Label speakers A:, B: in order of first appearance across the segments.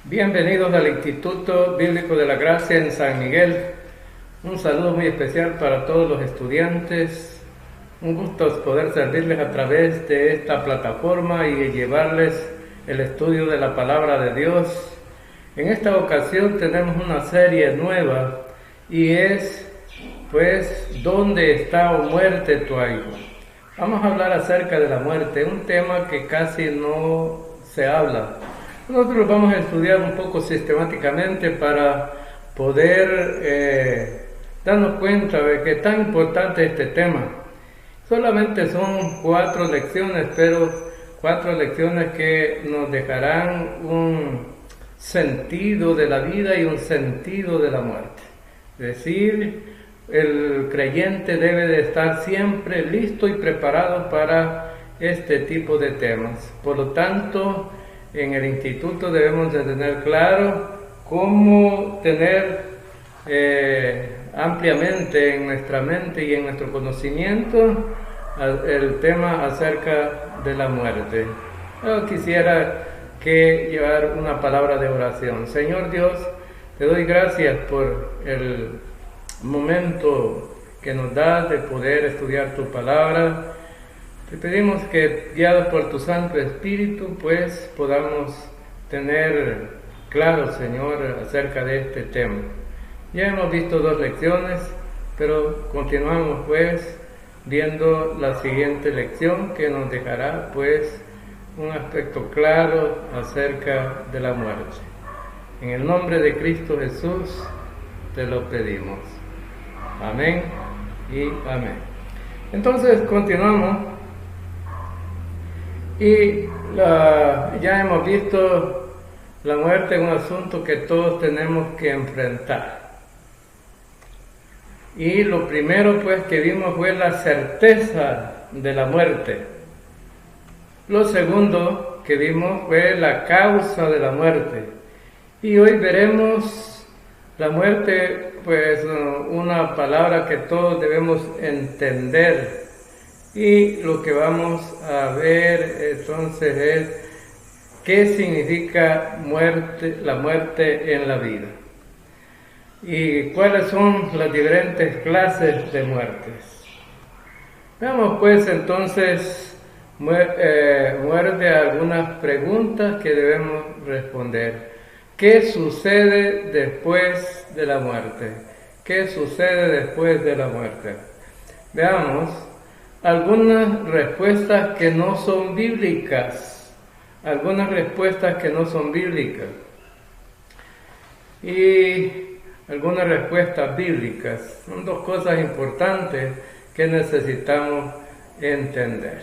A: Bienvenidos al Instituto Bíblico de la Gracia en San Miguel. Un saludo muy especial para todos los estudiantes. Un gusto poder servirles a través de esta plataforma y llevarles el estudio de la Palabra de Dios. En esta ocasión tenemos una serie nueva y es, ¿dónde está, o muerte, tu hijo? Vamos a hablar acerca de la muerte, un tema que casi no se habla. Nosotros vamos a estudiar un poco sistemáticamente para poder darnos cuenta de que es tan importante este tema. Solamente son 4 lecciones, pero 4 lecciones que nos dejarán un sentido de la vida y un sentido de la muerte. Es decir, el creyente debe de estar siempre listo y preparado para este tipo de temas. Por lo tanto, en el instituto debemos de tener claro cómo tener ampliamente en nuestra mente y en nuestro conocimiento el tema acerca de la muerte. Yo quisiera llevar una palabra de oración. Señor Dios, te doy gracias por el momento que nos das de poder estudiar tu palabra. Te pedimos que, guiados por tu Santo Espíritu, podamos tener claro, Señor, acerca de este tema. Ya hemos visto 2 lecciones, pero continuamos, viendo la siguiente lección que nos dejará, un aspecto claro acerca de la muerte. En el nombre de Cristo Jesús, te lo pedimos. Amén y amén. Entonces, continuamos. Y ya hemos visto la muerte es un asunto que todos tenemos que enfrentar. Y lo primero que vimos fue la certeza de la muerte. Lo segundo que vimos fue la causa de la muerte. Y hoy veremos la muerte, una palabra que todos debemos entender. Y lo que vamos a ver entonces es qué significa la muerte en la vida. Y cuáles son las diferentes clases de muertes. Veamos entonces muerte algunas preguntas que debemos responder. ¿Qué sucede después de la muerte? ¿Qué sucede después de la muerte? Veamos algunas respuestas que no son bíblicas. Y algunas respuestas bíblicas. Son 2 cosas importantes que necesitamos entender.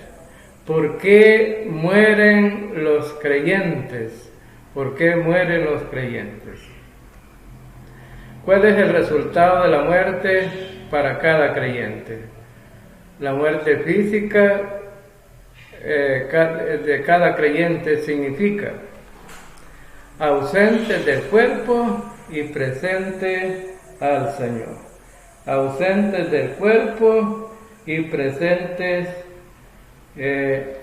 A: ¿Por qué mueren los creyentes? ¿Por qué mueren los creyentes? ¿Cuál es el resultado de la muerte para cada creyente? La muerte física de cada creyente significa ausentes del cuerpo y presentes al Señor. Ausentes del cuerpo y presentes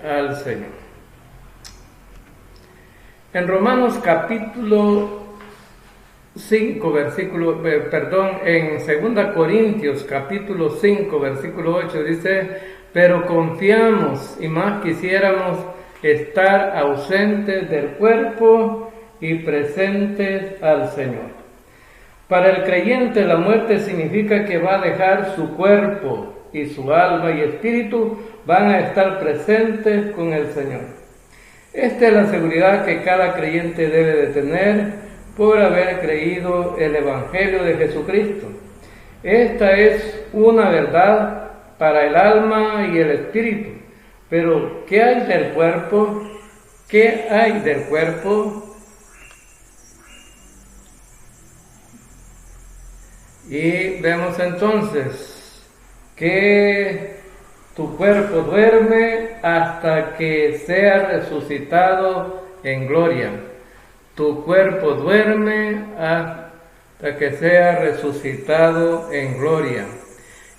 A: al Señor. En Romanos capítulo 5, en 2 Corintios capítulo 5, versículo 8 dice: pero confiamos y más quisiéramos estar ausentes del cuerpo y presentes al Señor. Para el creyente la muerte significa que va a dejar su cuerpo y su alma y espíritu van a estar presentes con el Señor. Esta es la seguridad que cada creyente debe de tener por haber creído el Evangelio de Jesucristo. Esta es una verdad para el alma y el espíritu. Pero, ¿qué hay del cuerpo? ¿Qué hay del cuerpo? Y vemos entonces que tu cuerpo duerme hasta que sea resucitado en gloria. Tu cuerpo duerme hasta que sea resucitado en gloria.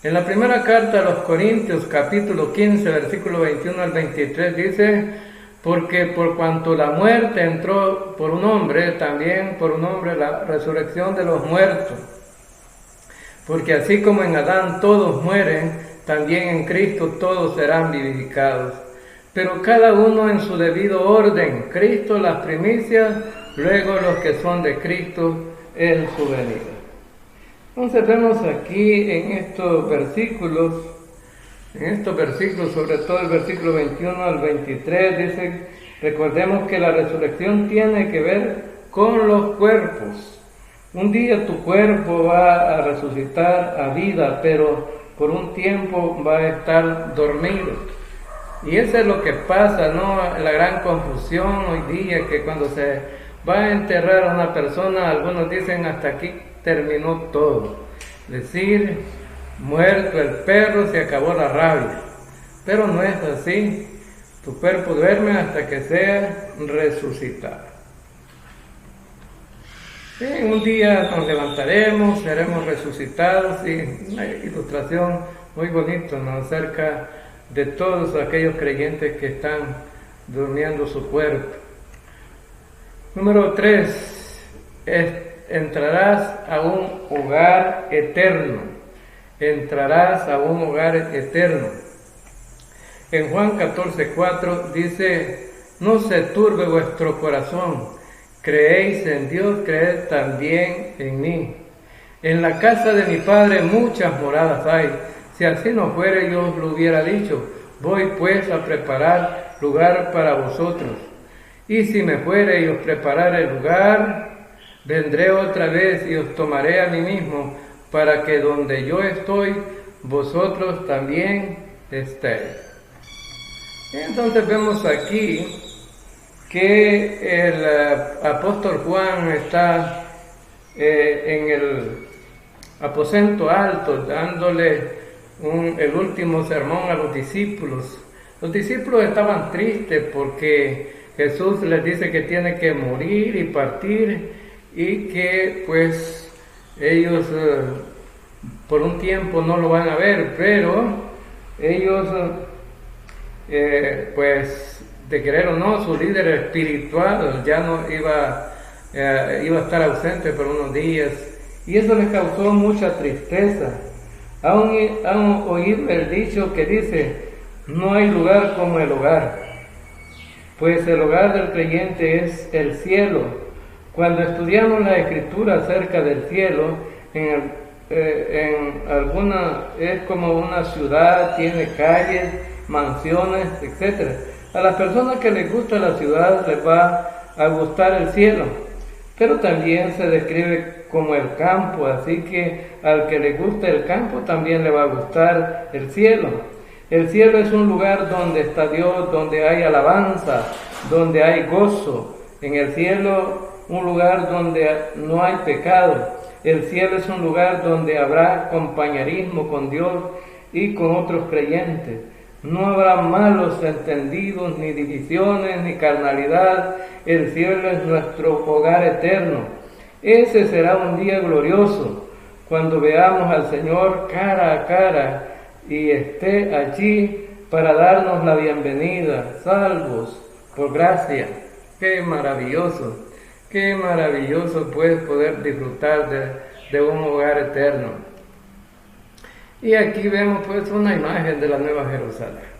A: En la primera carta a los Corintios, capítulo 15, versículo 21 al 23, dice: porque por cuanto la muerte entró por un hombre, también por un hombre la resurrección de los muertos. Porque así como en Adán todos mueren, también en Cristo todos serán vivificados. Pero cada uno en su debido orden, Cristo las primicias, luego los que son de Cristo en su venida. Entonces vemos aquí en estos versículos, sobre todo el versículo 21 al 23, dice, recordemos que la resurrección tiene que ver con los cuerpos. Un día tu cuerpo va a resucitar a vida, pero por un tiempo va a estar dormido. Y eso es lo que pasa, ¿no? La gran confusión hoy día, que cuando se va a enterrar a una persona, algunos dicen hasta aquí terminó todo. Es decir, muerto el perro, se acabó la rabia. Pero no es así. Tu cuerpo duerme hasta que sea resucitado. Sí, un día nos levantaremos, seremos resucitados, y una ilustración muy bonita, ¿no? Acerca de todos aquellos creyentes que están durmiendo su cuerpo. Número 3, entrarás a un hogar eterno. Entrarás a un hogar eterno. En Juan 14:4 dice, no se turbe vuestro corazón, creéis en Dios, creed también en mí. En la casa de mi Padre muchas moradas hay. Si así no fuera, yo os lo hubiera dicho. Voy pues a preparar lugar para vosotros. Y si me fuere y os preparare el lugar, vendré otra vez y os tomaré a mí mismo, para que donde yo estoy, vosotros también estéis. Entonces vemos aquí que el apóstol Juan está en el aposento alto, dándole el último sermón a los discípulos. Los discípulos estaban tristes porque Jesús les dice que tiene que morir y partir, y que pues ellos por un tiempo no lo van a ver, pero ellos pues de querer o no, su líder espiritual ya no iba a estar ausente por unos días, y eso les causó mucha tristeza. Han oído el dicho que dice, no hay lugar como el hogar, pues el hogar del creyente es el cielo. Cuando estudiamos la escritura acerca del cielo, en alguna es como una ciudad, tiene calles, mansiones, etc. A las personas que les gusta la ciudad les va a gustar el cielo, pero también se describe como el campo, así que al que le gusta el campo también le va a gustar el cielo. El cielo es un lugar donde está Dios, donde hay alabanza, donde hay gozo. En el cielo, un lugar donde no hay pecado. El cielo es un lugar donde habrá compañerismo con Dios y con otros creyentes. No habrá malos entendidos, ni divisiones, ni carnalidad. El cielo es nuestro hogar eterno. Ese será un día glorioso, cuando veamos al Señor cara a cara y esté allí para darnos la bienvenida, salvos por gracia. ¡Qué maravilloso! ¡Qué maravilloso pues poder disfrutar de un hogar eterno! Y aquí vemos pues una imagen de la Nueva Jerusalén.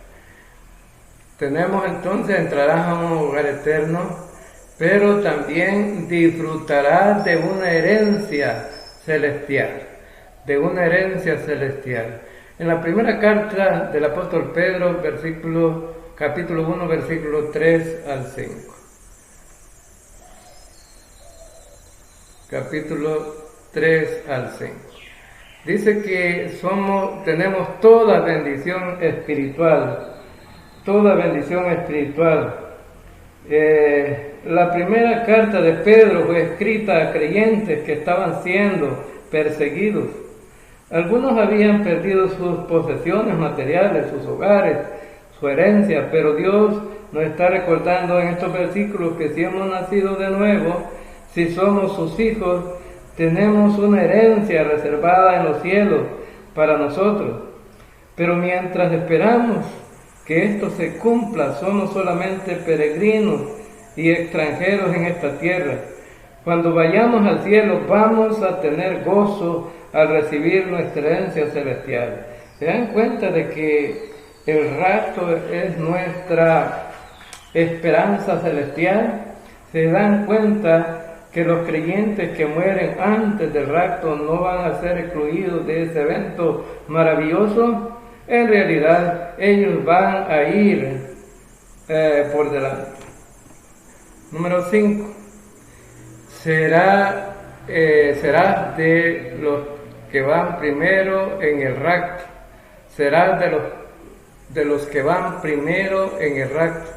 A: Tenemos entonces, entrarás a un hogar eterno, pero también disfrutarás de una herencia celestial, En la primera carta del apóstol Pedro, capítulo 1, versículo 3 al 5. Capítulo 3 al 5. Dice que tenemos toda bendición espiritual. La primera carta de Pedro fue escrita a creyentes que estaban siendo perseguidos. Algunos habían perdido sus posesiones materiales, sus hogares, su herencia, pero Dios nos está recordando en estos versículos que si hemos nacido de nuevo, si somos sus hijos, tenemos una herencia reservada en los cielos para nosotros. Pero mientras esperamos que esto se cumpla, somos solamente peregrinos y extranjeros en esta tierra. Cuando vayamos al cielo vamos a tener gozo al recibir nuestra herencia celestial. ¿Se dan cuenta de que el rapto es nuestra esperanza celestial? ¿Se dan cuenta que los creyentes que mueren antes del rapto no van a ser excluidos de ese evento maravilloso? En realidad, ellos van a ir por delante. Número 5. Será de los que van primero en el rapto. Será de los que van primero en el rapto.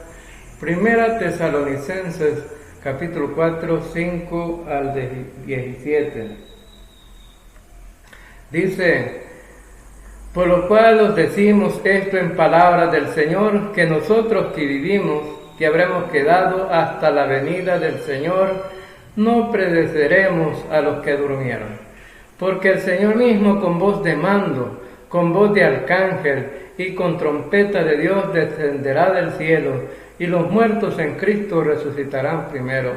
A: Primera Tesalonicenses, capítulo 4, 5 al 17. Dice: por lo cual os decimos esto en palabras del Señor, que nosotros que vivimos, que habremos quedado hasta la venida del Señor, no precederemos a los que durmieron. Porque el Señor mismo con voz de mando, con voz de arcángel y con trompeta de Dios descenderá del cielo, y los muertos en Cristo resucitarán primero.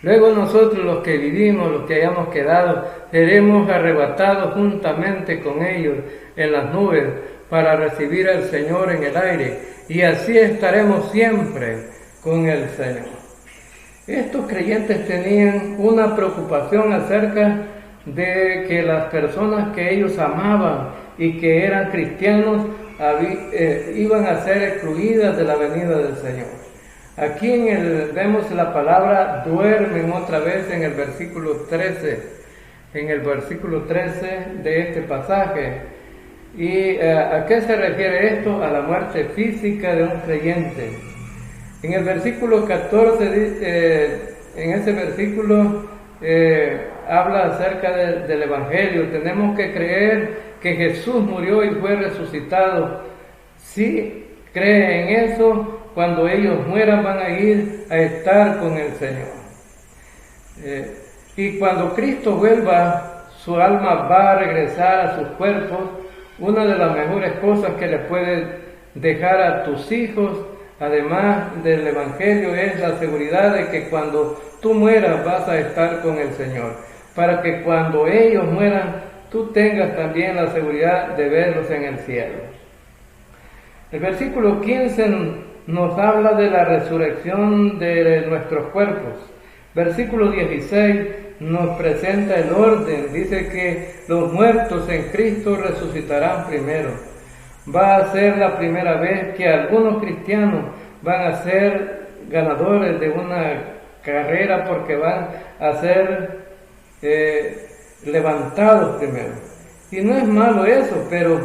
A: Luego nosotros los que vivimos, los que hayamos quedado, seremos arrebatados juntamente con ellos en las nubes para recibir al Señor en el aire, y así estaremos siempre con el Señor. Estos creyentes tenían una preocupación acerca de que las personas que ellos amaban y que eran cristianos iban a ser excluidas de la venida del Señor. Aquí vemos la palabra duermen otra vez en el versículo 13, de este pasaje. ¿Y a qué se refiere esto? A la muerte física de un creyente. En el versículo 14, en ese versículo habla acerca del Evangelio. Tenemos que creer que Jesús murió y fue resucitado. Si creen en eso, cuando ellos mueran van a ir a estar con el Señor. Y cuando Cristo vuelva, su alma va a regresar a sus cuerpos. Una de las mejores cosas que le puedes dejar a tus hijos, además del Evangelio, es la seguridad de que cuando tú mueras vas a estar con el Señor, para que cuando ellos mueran tú tengas también la seguridad de verlos en el cielo. El versículo 15 nos habla de la resurrección de nuestros cuerpos. Versículo 16 nos presenta el orden. Dice que los muertos en Cristo resucitarán primero. Va a ser la primera vez que algunos cristianos van a ser ganadores de una carrera, porque van a ser levantados primero. Y no es malo eso, pero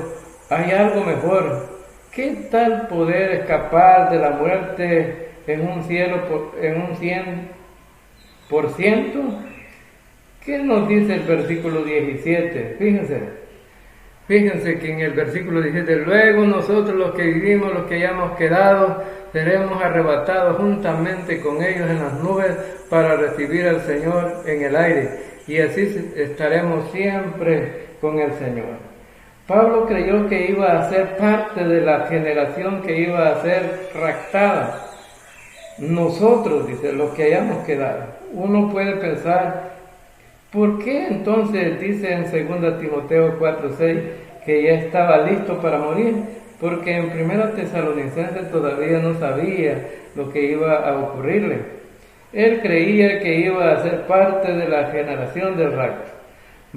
A: hay algo mejor. ¿Qué tal poder escapar de la muerte en un 100%? ¿Qué nos dice el versículo 17? Fíjense que en el versículo 17, luego nosotros los que vivimos, los que hayamos quedado, seremos arrebatados juntamente con ellos en las nubes para recibir al Señor en el aire, y así estaremos siempre con el Señor. Pablo creyó que iba a ser parte de la generación que iba a ser raptada. Nosotros, dice, los que hayamos quedado. Uno puede pensar, ¿por qué entonces dice en 2 Timoteo 4:6 que ya estaba listo para morir? Porque en 1 Tesalonicenses todavía no sabía lo que iba a ocurrirle. Él creía que iba a ser parte de la generación del rapto.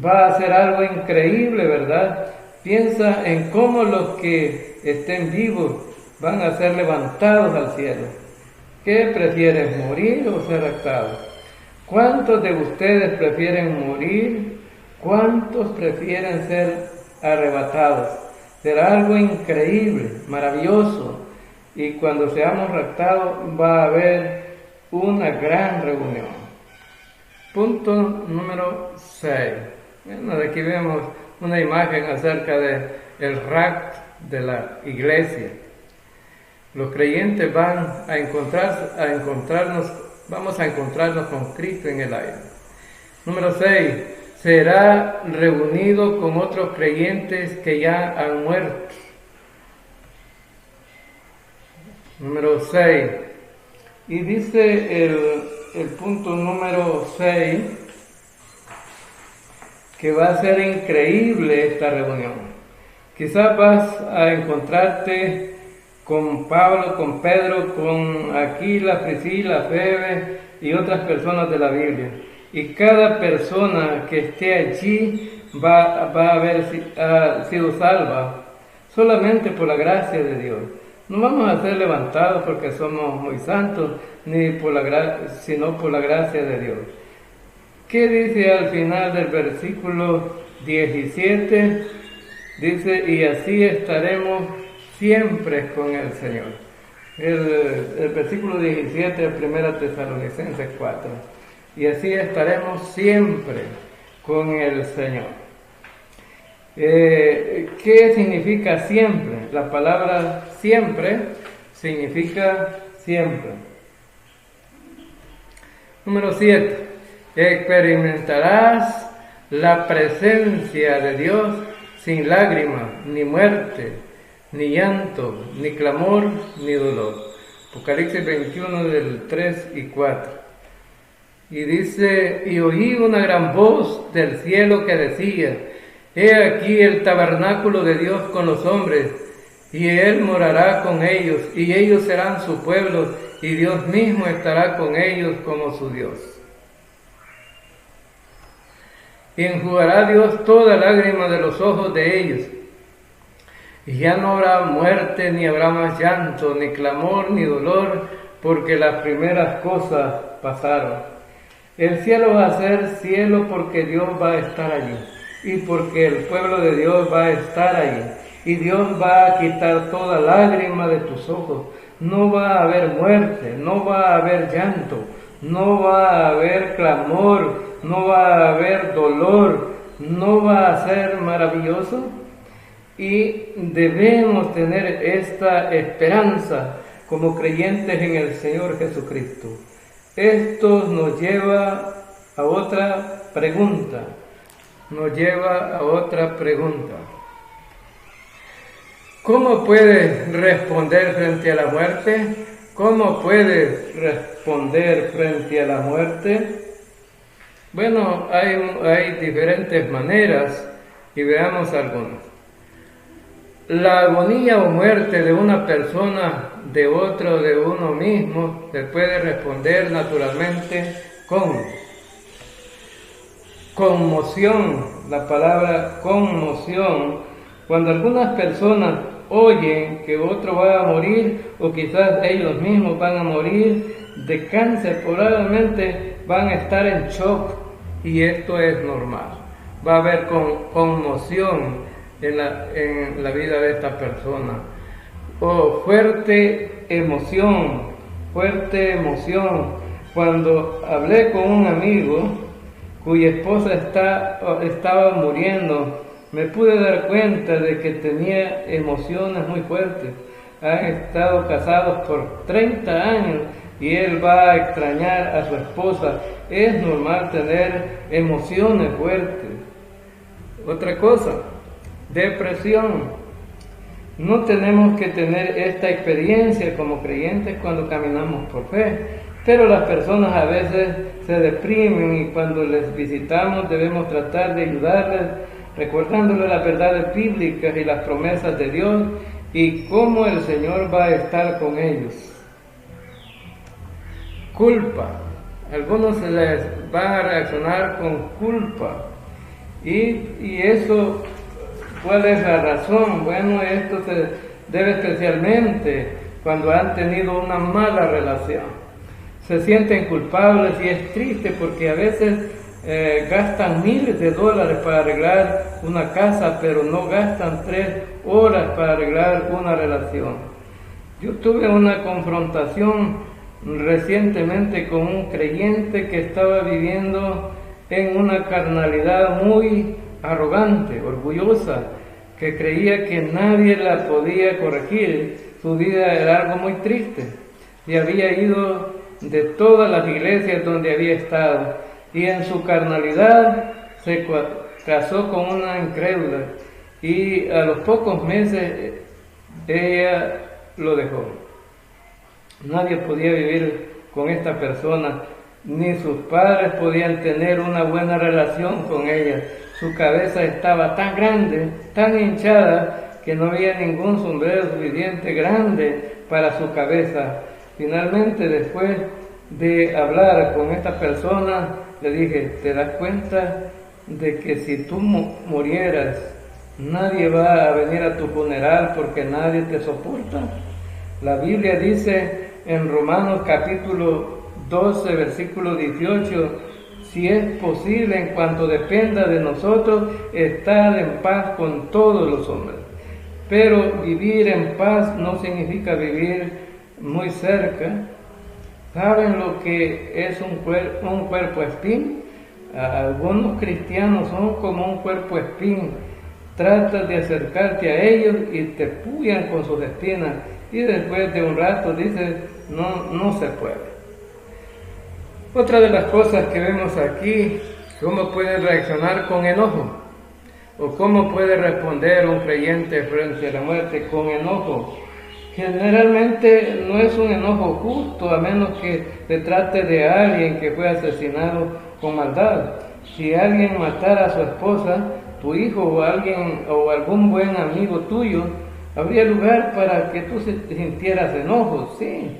A: Va a ser algo increíble, ¿verdad? Piensa en cómo los que estén vivos van a ser levantados al cielo. ¿Qué prefieres, morir o ser raptados? ¿Cuántos de ustedes prefieren morir? ¿Cuántos prefieren ser arrebatados? Será algo increíble, maravilloso. Y cuando seamos raptados va a haber una gran reunión. Punto número 6. Bueno, aquí vemos una imagen acerca del rapto de la iglesia. Los creyentes vamos a encontrarnos con Cristo en el aire. Número 6. Será reunido con otros creyentes que ya han muerto. Número 6. Y dice el punto número 6 que va a ser increíble esta reunión. Quizás vas a encontrarte con Pablo, con Pedro, con Aquila, Priscila, Febe y otras personas de la Biblia. Y cada persona que esté allí va a haber sido salva solamente por la gracia de Dios. No vamos a ser levantados porque somos muy santos, ni sino por la gracia de Dios. ¿Qué dice al final del versículo 17? Dice, y así estaremos siempre con el Señor. El versículo 17 de 1 Tesalonicenses 4. Y así estaremos siempre con el Señor. ¿Qué significa siempre? La palabra siempre significa siempre. Número 7. Experimentarás la presencia de Dios sin lágrima, ni muerte, ni llanto, ni clamor, ni dolor. Apocalipsis 21 del 3 y 4. Y dice, y oí una gran voz del cielo que decía, he aquí el tabernáculo de Dios con los hombres, y Él morará con ellos, y ellos serán su pueblo, y Dios mismo estará con ellos como su Dios. Y enjugará Dios toda lágrima de los ojos de ellos. Y ya no habrá muerte, ni habrá más llanto, ni clamor, ni dolor, porque las primeras cosas pasaron. El cielo va a ser cielo porque Dios va a estar allí. Y porque el pueblo de Dios va a estar allí. Y Dios va a quitar toda lágrima de tus ojos. No va a haber muerte, no va a haber llanto, no va a haber clamor, no va a haber dolor, no va a ser maravilloso. Y debemos tener esta esperanza como creyentes en el Señor Jesucristo. Esto nos lleva a otra pregunta. ¿Cómo puedes responder frente a la muerte? ¿Cómo puedes responder frente a la muerte? Bueno, hay diferentes maneras y veamos algunas. La agonía o muerte de una persona, de otro, de uno mismo, se puede responder naturalmente con conmoción. La palabra conmoción, cuando algunas personas oyen que otro va a morir, o quizás ellos mismos van a morir de cáncer, probablemente van a estar en shock, y esto es normal. Va a haber conmoción en la vida de esta persona. O fuerte emoción. Cuando hablé con un amigo cuya esposa estaba muriendo, me pude dar cuenta de que tenía emociones muy fuertes. Han estado casados por 30 años y él va a extrañar a su esposa. Es normal tener emociones fuertes. Otra cosa, depresión. No tenemos que tener esta experiencia como creyentes cuando caminamos por fe, pero las personas a veces se deprimen y cuando les visitamos debemos tratar de ayudarles, recordándoles las verdades bíblicas y las promesas de Dios y cómo el Señor va a estar con ellos. Culpa. Algunos les van a reaccionar con culpa. Y eso, ¿cuál es la razón? Bueno, esto se debe especialmente cuando han tenido una mala relación. Se sienten culpables y es triste porque a veces gastan miles de dólares para arreglar una casa, pero no gastan 3 horas para arreglar una relación. Yo tuve una confrontación recientemente con un creyente que estaba viviendo en una carnalidad muy arrogante, orgullosa, que creía que nadie la podía corregir. Su vida era algo muy triste y había ido de todas las iglesias donde había estado, y en su carnalidad se casó con una incrédula y a los pocos meses ella lo dejó. Nadie podía vivir con esta persona, ni sus padres podían tener una buena relación con ella. Su cabeza estaba tan grande, tan hinchada, que no había ningún sombrero suficiente grande para su cabeza. Finalmente, después de hablar con esta persona, le dije, ¿te das cuenta de que si tú murieras, nadie va a venir a tu funeral porque nadie te soporta? La Biblia dice en Romanos capítulo 12, versículo 18, si es posible, en cuanto dependa de nosotros, estar en paz con todos los hombres. Pero vivir en paz no significa vivir muy cerca. ¿Saben lo que es un cuerpo espín? Algunos cristianos son como un cuerpo espín. Tratas de acercarte a ellos y te puyan con sus espinas. Y después de un rato dices, no se puede. Otra de las cosas que vemos aquí, cómo puede reaccionar con enojo, o cómo puede responder un creyente frente a la muerte con enojo. Generalmente no es un enojo justo, a menos que se trate de alguien que fue asesinado con maldad. Si alguien matara a su esposa, tu hijo o alguien o algún buen amigo tuyo, habría lugar para que tú sintieras enojo, sí.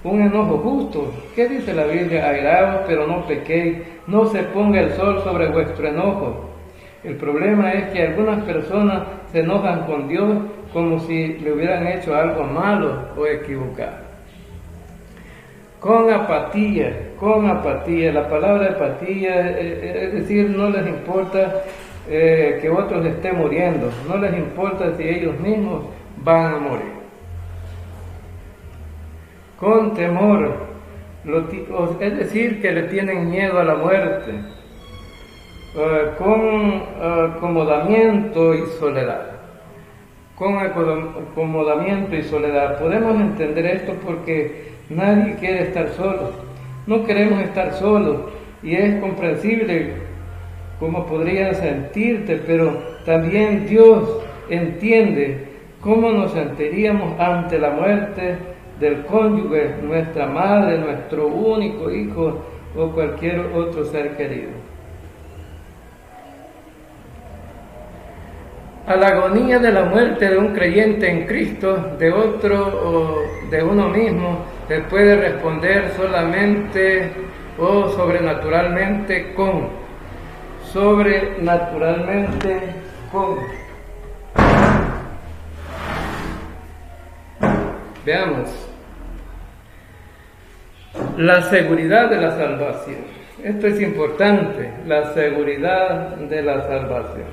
A: Un enojo justo. ¿Qué dice la Biblia? Airaos, pero no pequéis, no se ponga el sol sobre vuestro enojo. El problema es que algunas personas se enojan con Dios como si le hubieran hecho algo malo o equivocado. Con apatía, la palabra apatía, es decir, no les importa que otros estén muriendo, no les importa si ellos mismos van a morir. Con temor, es decir, que le tienen miedo a la muerte. Con acomodamiento y soledad. Con acomodamiento y soledad. Podemos entender esto porque nadie quiere estar solo. No queremos estar solos y es comprensible cómo podrías sentirte, pero también Dios entiende cómo nos sentiríamos ante la muerte del cónyuge, nuestra madre, nuestro único hijo o cualquier otro ser querido. A la agonía de la muerte de un creyente en Cristo, de otro o de uno mismo, se puede responder solamente o sobrenaturalmente con. Veamos. La seguridad de la salvación. Esto es importante, la seguridad de la salvación.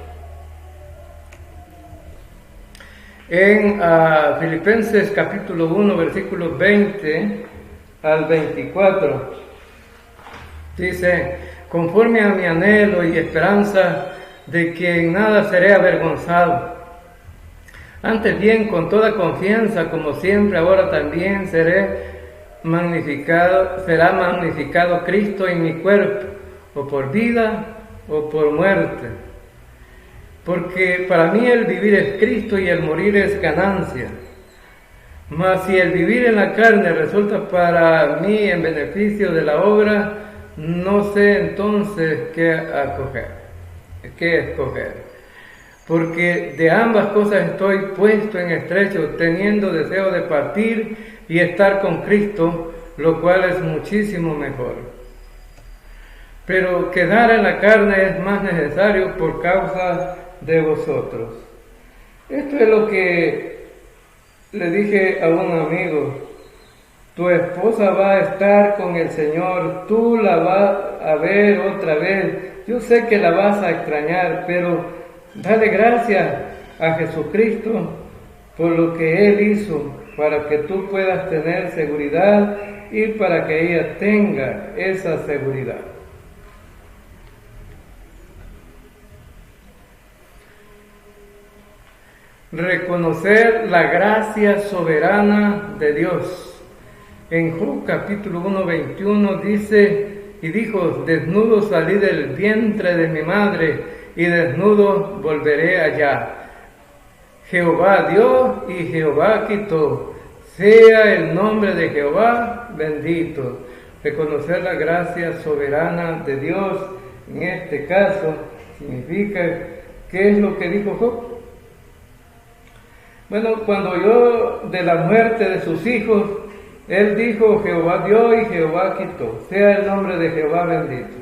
A: En Filipenses capítulo 1, versículos 20 al 24, dice, conforme a mi anhelo y esperanza de que en nada seré avergonzado, antes bien con toda confianza, como siempre, ahora también será magnificado Cristo en mi cuerpo, o por vida o por muerte. Porque para mí el vivir es Cristo y el morir es ganancia. Mas si el vivir en la carne resulta para mí en beneficio de la obra, no sé entonces qué escoger. Porque de ambas cosas estoy puesto en estrecho, teniendo deseo de partir y estar con Cristo, lo cual es muchísimo mejor. Pero quedar en la carne es más necesario por causa de vosotros. Esto es lo que le dije a un amigo. Tu esposa va a estar con el Señor, tú la vas a ver otra vez. Yo sé que la vas a extrañar, pero dale gracias a Jesucristo por lo que Él hizo, para que tú puedas tener seguridad y para que ella tenga esa seguridad. Reconocer la gracia soberana de Dios. En Job capítulo 1, 21 dice, y dijo, desnudo salí del vientre de mi madre, y desnudo volveré allá. Jehová dio y Jehová quitó. sea el nombre de Jehová bendito. Reconocer la gracia soberana de Dios, en este caso, significa, ¿qué es lo que dijo Job? Bueno, cuando oyó de la muerte de sus hijos, él dijo, Jehová dio y Jehová quitó, sea el nombre de Jehová bendito.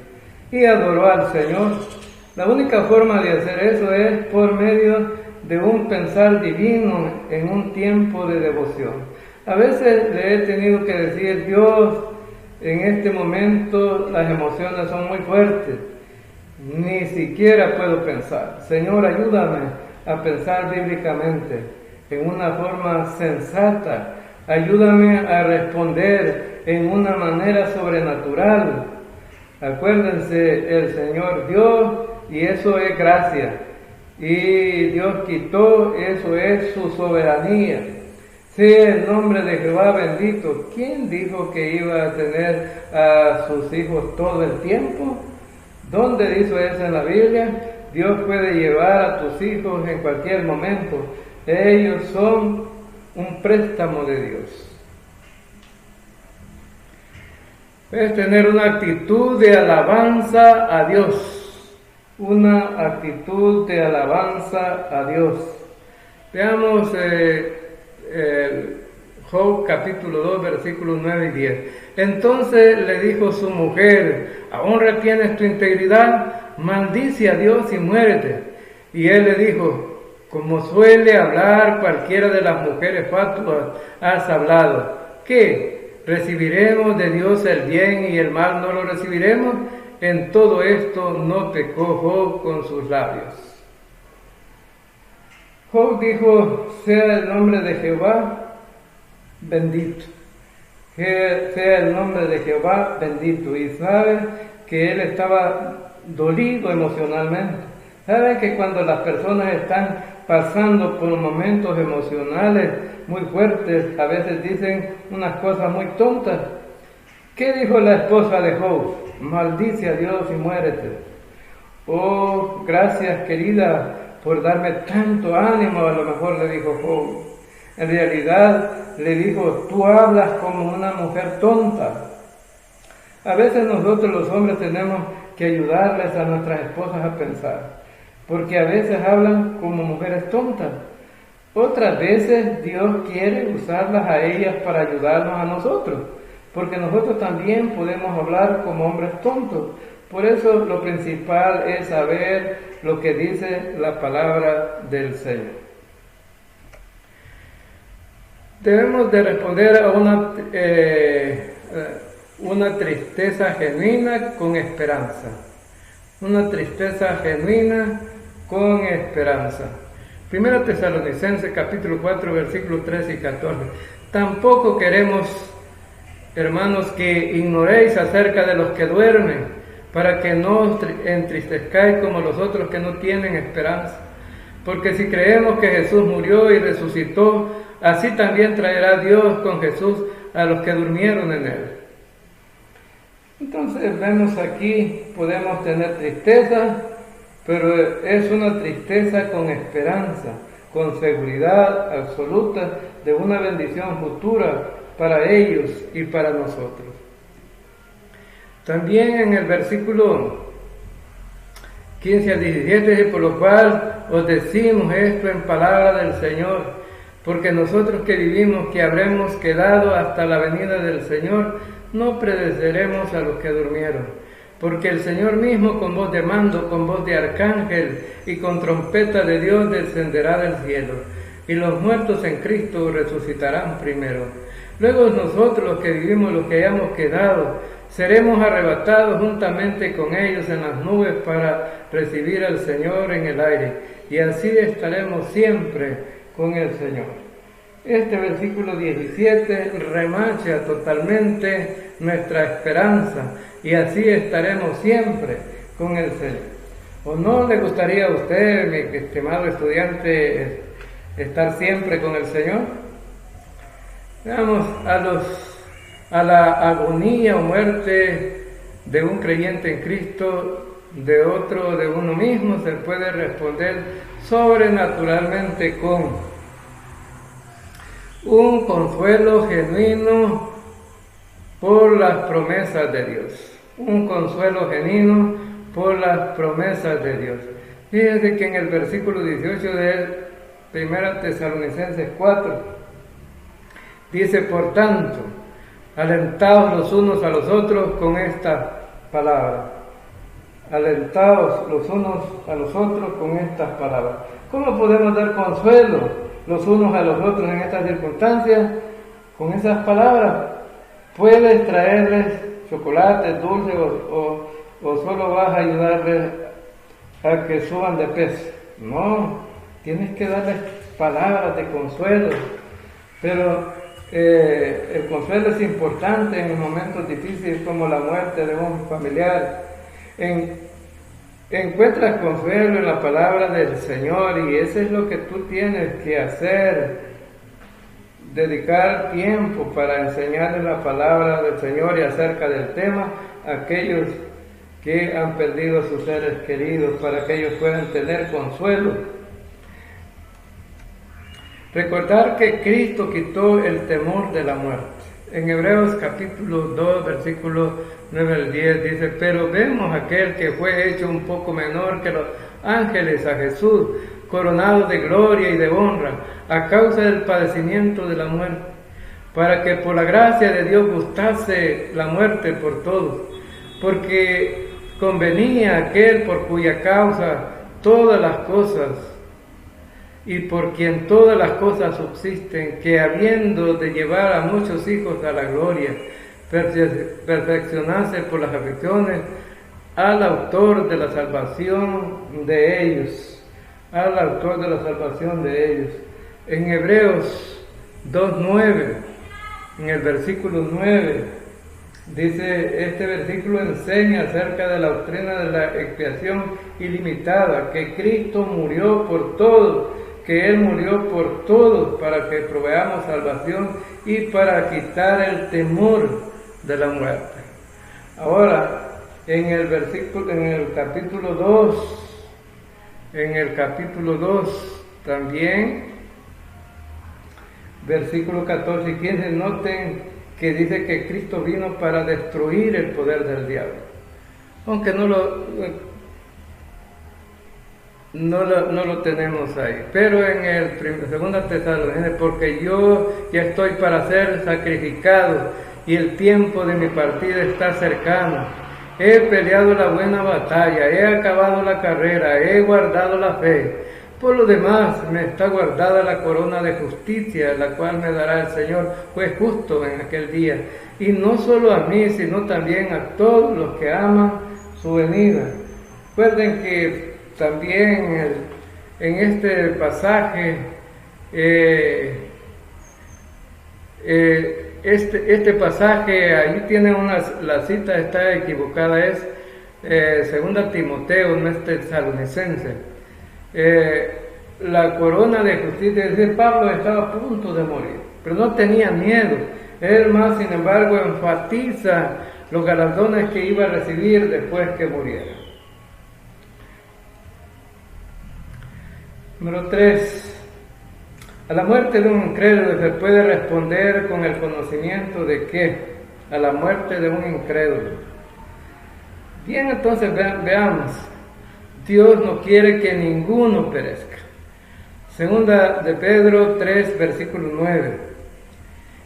A: Y adoró al Señor. La única forma de hacer eso es por medio de un pensar divino en un tiempo de devoción. A veces le he tenido que decir, Dios, en este momento las emociones son muy fuertes, ni siquiera puedo pensar. Señor, ayúdame a pensar bíblicamente, en una forma sensata. Ayúdame a responder en una manera sobrenatural. Acuérdense, el Señor dio y eso es gracia. Y Dios quitó, eso es su soberanía. Sea el nombre de Jehová bendito. ¿Quién dijo que iba a tener a sus hijos todo el tiempo? ¿Dónde dice eso en la Biblia? Dios puede llevar a tus hijos en cualquier momento. Ellos son un préstamo de Dios. Es tener una actitud de alabanza a Dios. Una actitud de alabanza a Dios. Veamos Job capítulo 2 versículos 9 y 10. Entonces le dijo su mujer, ¿aún retienes tu integridad? Maldice a Dios y muérete. Y él le dijo, como suele hablar cualquiera de las mujeres fatuas, has hablado. ¿Qué? ¿Recibiremos de Dios el bien y el mal no lo recibiremos? En todo esto no pecó Job con sus labios. Job dijo, sea el nombre de Jehová bendito. Sea el nombre de Jehová bendito. Y sabe que él estaba dolido emocionalmente. Saben que cuando las personas están pasando por momentos emocionales muy fuertes, a veces dicen unas cosas muy tontas. ¿Qué dijo la esposa de Job? Maldice a Dios y muérete. Oh, gracias querida por darme tanto ánimo, a lo mejor le dijo Job. En realidad le dijo, tú hablas como una mujer tonta. A veces nosotros los hombres tenemos que ayudarles a nuestras esposas a pensar, porque a veces hablan como mujeres tontas. Otras veces Dios quiere usarlas a ellas para ayudarnos a nosotros, porque nosotros también podemos hablar como hombres tontos. Por eso lo principal es saber lo que dice la palabra del Señor. Debemos de responder a una tristeza genuina con esperanza. Una tristeza genuina con esperanza. 1 Tesalonicenses capítulo 4 versículos 13 y 14. Tampoco queremos, hermanos, que ignoréis acerca de los que duermen, para que no os entristezcáis como los otros que no tienen esperanza. Porque si creemos que Jesús murió y resucitó, así también traerá Dios con Jesús a los que durmieron en él. Entonces vemos aquí, podemos tener tristeza, pero es una tristeza con esperanza, con seguridad absoluta de una bendición futura para ellos y para nosotros. También en el versículo 15 al 17 dice, por lo cual os decimos esto en palabra del Señor, porque nosotros que vivimos, que habremos quedado hasta la venida del Señor, no prevaleceremos a los que durmieron. Porque el Señor mismo con voz de mando, con voz de arcángel y con trompeta de Dios descenderá del cielo, y los muertos en Cristo resucitarán primero. Luego nosotros los que vivimos, los que hayamos quedado, seremos arrebatados juntamente con ellos en las nubes para recibir al Señor en el aire, y así estaremos siempre con el Señor. Este versículo 17 remacha totalmente nuestra esperanza, y así estaremos siempre con el Señor. ¿O no le gustaría a usted, mi estimado estudiante, estar siempre con el Señor? Veamos a la agonía o muerte de un creyente en Cristo, de otro, de uno mismo, se puede responder sobrenaturalmente con un consuelo genuino por las promesas de Dios. Un consuelo genuino por las promesas de Dios. Fíjense que en el versículo 18 de 1 Tesalonicenses 4 dice: por tanto, alentaos los unos a los otros con esta palabra. Alentaos los unos a los otros con estas palabras. ¿Cómo podemos dar consuelo los unos a los otros en estas circunstancias? Con esas palabras. Puedes traerles chocolates, dulces o solo vas a ayudarles a que suban de peso. No, tienes que darles palabras de consuelo. Pero el consuelo es importante en momentos difíciles como la muerte de un familiar. Encuentras consuelo en la palabra del Señor, y eso es lo que tú tienes que hacer. Dedicar tiempo para enseñarles la palabra del Señor y acerca del tema a aquellos que han perdido a sus seres queridos, para que ellos puedan tener consuelo. Recordar que Cristo quitó el temor de la muerte. En Hebreos capítulo 2, versículos 9 al 10 dice: pero vemos aquel que fue hecho un poco menor que los ángeles, a Jesús, coronado de gloria y de honra, a causa del padecimiento de la muerte, para que por la gracia de Dios gustase la muerte por todos, porque convenía aquel por cuya causa todas las cosas, y por quien todas las cosas subsisten, que habiendo de llevar a muchos hijos a la gloria, perfeccionase por las aflicciones al autor de la salvación de ellos. Al autor de la salvación de ellos. En Hebreos 2:9, en el versículo 9, dice: este versículo enseña acerca de la doctrina de la expiación ilimitada, que Cristo murió por todos, que Él murió por todos para que proveamos salvación y para quitar el temor de la muerte. Ahora, en el capítulo 2, en el capítulo 2 también, versículos 14 y 15, noten que dice que Cristo vino para destruir el poder del diablo. Aunque no lo tenemos ahí. Pero en el 2 Tesalonicenses: porque yo ya estoy para ser sacrificado y el tiempo de mi partida está cercano. He peleado la buena batalla, he acabado la carrera, he guardado la fe. Por lo demás, me está guardada la corona de justicia, la cual me dará el Señor, pues justo en aquel día. Y no solo a mí, sino también a todos los que aman su venida. Recuerden que también en este pasaje, este pasaje, ahí tiene la cita está equivocada, es 2 Timoteo, no es Tesalonicense. La corona de justicia, es decir, Pablo estaba a punto de morir, pero no tenía miedo. Él más, sin embargo, enfatiza los galardones que iba a recibir después que muriera. Número 3. A la muerte de un incrédulo se puede responder con el conocimiento de que a la muerte de un incrédulo. Bien, entonces veamos. Dios no quiere que ninguno perezca. Segunda de Pedro 3, versículo 9.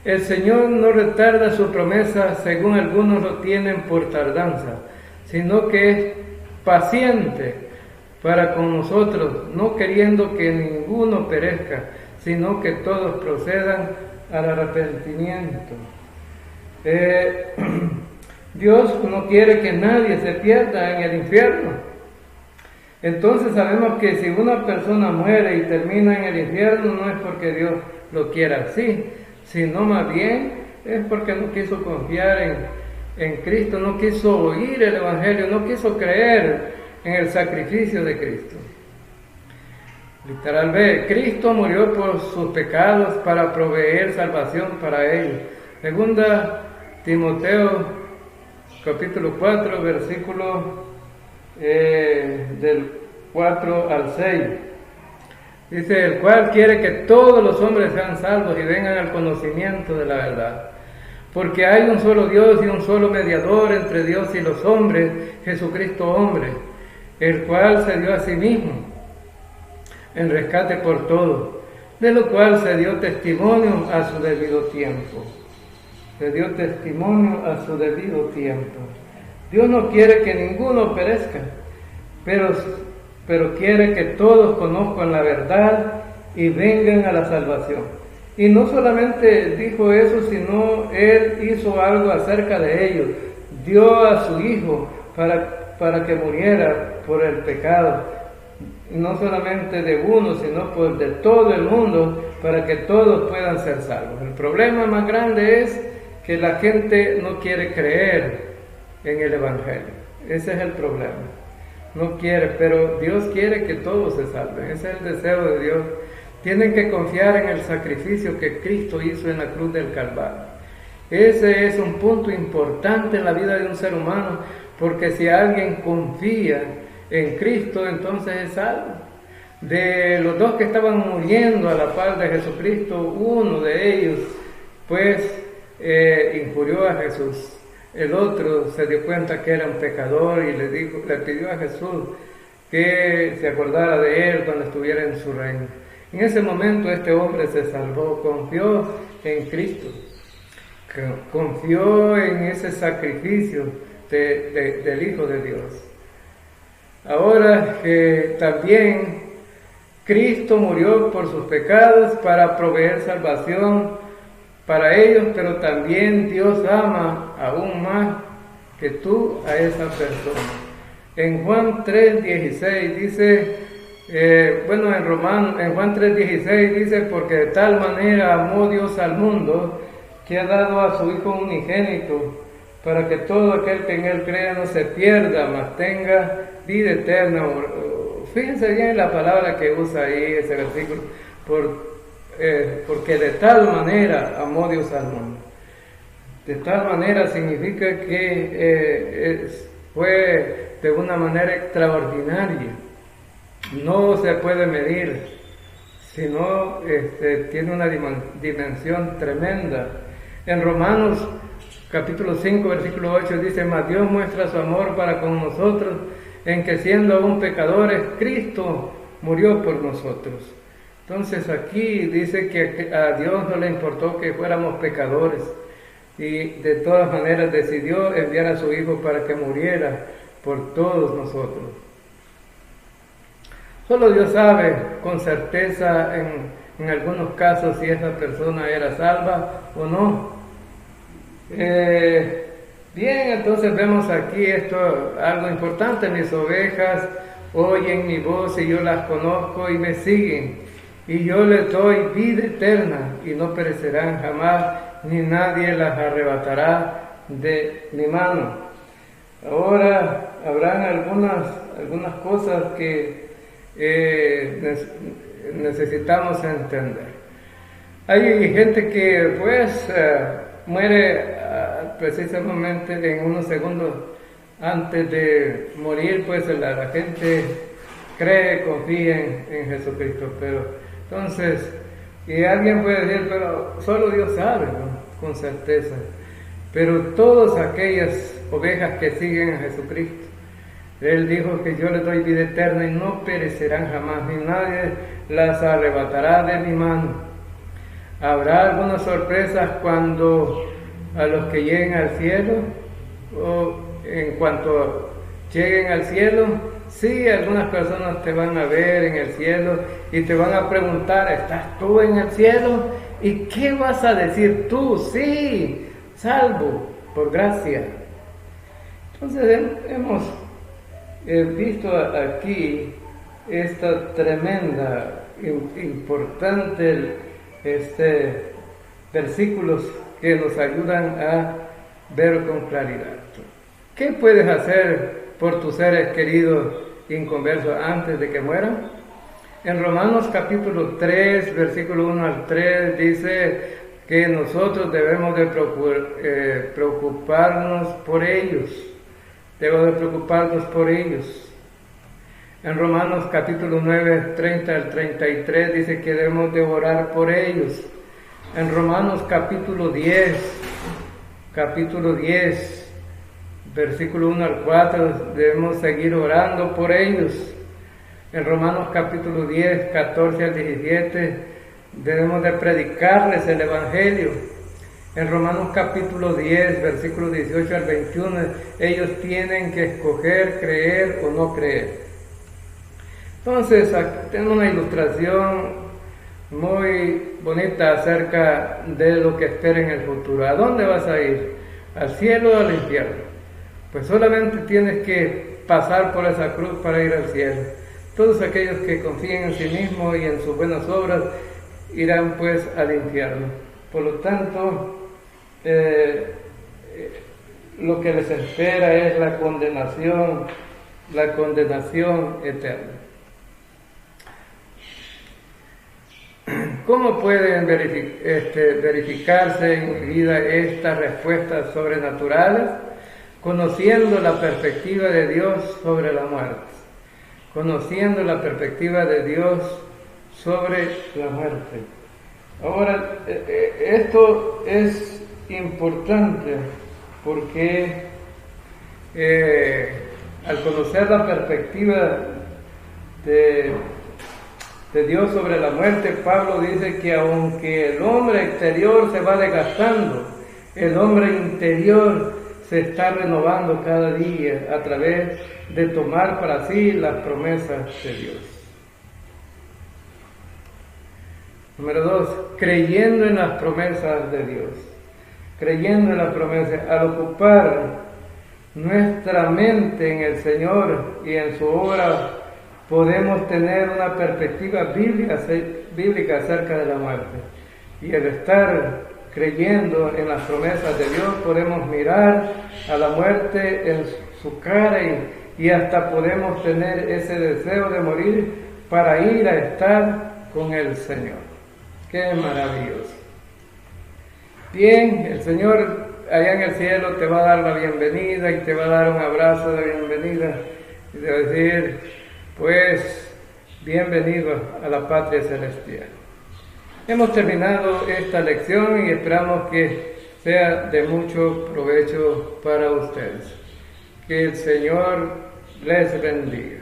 A: El Señor no retarda su promesa, según algunos lo tienen por tardanza, sino que es paciente para con nosotros, no queriendo que ninguno perezca, sino que todos procedan al arrepentimiento. Dios no quiere que nadie se pierda en el infierno. Entonces sabemos que si una persona muere y termina en el infierno, no es porque Dios lo quiera así, sino más bien es porque no quiso confiar en Cristo, no quiso oír el Evangelio, no quiso creer en el sacrificio de Cristo. Literal B, Cristo murió por sus pecados para proveer salvación para ellos. Segunda Timoteo capítulo 4, versículo del 4 al 6. Dice, el cual quiere que todos los hombres sean salvos y vengan al conocimiento de la verdad. Porque hay un solo Dios y un solo mediador entre Dios y los hombres, Jesucristo hombre, el cual se dio a sí mismo en rescate por todos, de lo cual se dio testimonio a su debido tiempo. Se dio testimonio a su debido tiempo. Dios no quiere que ninguno perezca, pero quiere que todos conozcan la verdad y vengan a la salvación. Y no solamente dijo eso, sino Él hizo algo acerca de ellos. Dio a su Hijo para que muriera por el pecado. No solamente de uno, sino por de todo el mundo, para que todos puedan ser salvos. El problema más grande es que la gente no quiere creer en el Evangelio. Ese es el problema. No quiere, pero Dios quiere que todos se salven. Ese es el deseo de Dios. Tienen que confiar en el sacrificio que Cristo hizo en la cruz del Calvario. Ese es un punto importante en la vida de un ser humano, porque si alguien confía en Cristo, entonces es salvo. De los dos que estaban muriendo a la par de Jesucristo, uno de ellos, pues, injurió a Jesús. El otro se dio cuenta que era un pecador y le pidió a Jesús que se acordara de él cuando estuviera en su reino. En ese momento este hombre se salvó, confió en Cristo, confió en ese sacrificio del Hijo de Dios. Ahora que también Cristo murió por sus pecados para proveer salvación para ellos, pero también Dios ama aún más que tú a esa persona. En Juan 3:16 dice, en Juan 3:16 dice, porque de tal manera amó Dios al mundo, que ha dado a su Hijo unigénito, para que todo aquel que en Él crea no se pierda, mas tenga vida eterna. Fíjense bien la palabra que usa ahí ese versículo, porque de tal manera amó Dios al mundo. De tal manera significa que fue de una manera extraordinaria. No se puede medir, sino tiene una dimensión tremenda. En Romanos capítulo 5, versículo 8 dice, mas Dios muestra su amor para con nosotros, en que siendo aún pecadores, Cristo murió por nosotros. Entonces aquí dice que a Dios no le importó que fuéramos pecadores, y de todas maneras decidió enviar a su Hijo para que muriera por todos nosotros. Solo Dios sabe con certeza en algunos casos si esa persona era salva o no. Bien, entonces vemos aquí algo importante. Mis ovejas oyen mi voz y yo las conozco y me siguen, y yo les doy vida eterna y no perecerán jamás, ni nadie las arrebatará de mi mano. Ahora habrán algunas cosas que necesitamos entender. Hay gente que pues muere precisamente en unos segundos antes de morir, pues la gente cree, confía en Jesucristo, pero entonces, y alguien puede decir, pero solo Dios sabe, ¿no? Con certeza, pero todas aquellas ovejas que siguen a Jesucristo, Él dijo que yo les doy vida eterna y no perecerán jamás, ni nadie las arrebatará de mi mano. Habrá algunas sorpresas cuando a los que lleguen al cielo, o en cuanto lleguen al cielo, sí, algunas personas te van a ver en el cielo y te van a preguntar, ¿estás tú en el cielo? ¿Y qué vas a decir tú? Sí, salvo por gracia. Entonces hemos visto aquí esta tremenda, importante versículos que nos ayudan a ver con claridad. ¿Qué puedes hacer por tus seres queridos inconversos antes de que mueran? En Romanos capítulo 3, versículo 1 al 3 dice que nosotros debemos de preocuparnos por ellos. Debemos de preocuparnos por ellos. En Romanos capítulo 9, 30 al 33 dice que debemos de orar por ellos. En Romanos capítulo 10, versículo 1 al 4, debemos seguir orando por ellos. En Romanos capítulo 10, 14 al 17, debemos de predicarles el Evangelio. En Romanos capítulo 10, versículo 18 al 21, ellos tienen que escoger creer o no creer. Entonces, aquí tenemos una ilustración muy bonita acerca de lo que espera en el futuro. ¿A dónde vas a ir? ¿Al cielo o al infierno? Pues solamente tienes que pasar por esa cruz para ir al cielo. Todos aquellos que confíen en sí mismos y en sus buenas obras irán pues al infierno. Por lo tanto, lo que les espera es la condenación eterna. ¿Cómo pueden verificarse en mi vida estas respuestas sobrenaturales? Conociendo la perspectiva de Dios sobre la muerte. Conociendo la perspectiva de Dios sobre la muerte. Ahora, esto es importante porque al conocer la perspectiva de Dios sobre la muerte, Pablo dice que aunque el hombre exterior se va desgastando, el hombre interior se está renovando cada día a través de tomar para sí las promesas de Dios. Número 2, creyendo en las promesas de Dios. Creyendo en las promesas, al ocupar nuestra mente en el Señor y en su obra, podemos tener una perspectiva bíblica acerca de la muerte. Y al estar creyendo en las promesas de Dios, podemos mirar a la muerte en su cara y hasta podemos tener ese deseo de morir para ir a estar con el Señor. ¡Qué maravilloso! Bien, el Señor allá en el cielo te va a dar la bienvenida y te va a dar un abrazo de bienvenida y te va a decir, pues, bienvenido a la patria celestial. Hemos terminado esta lección y esperamos que sea de mucho provecho para ustedes. Que el Señor les bendiga.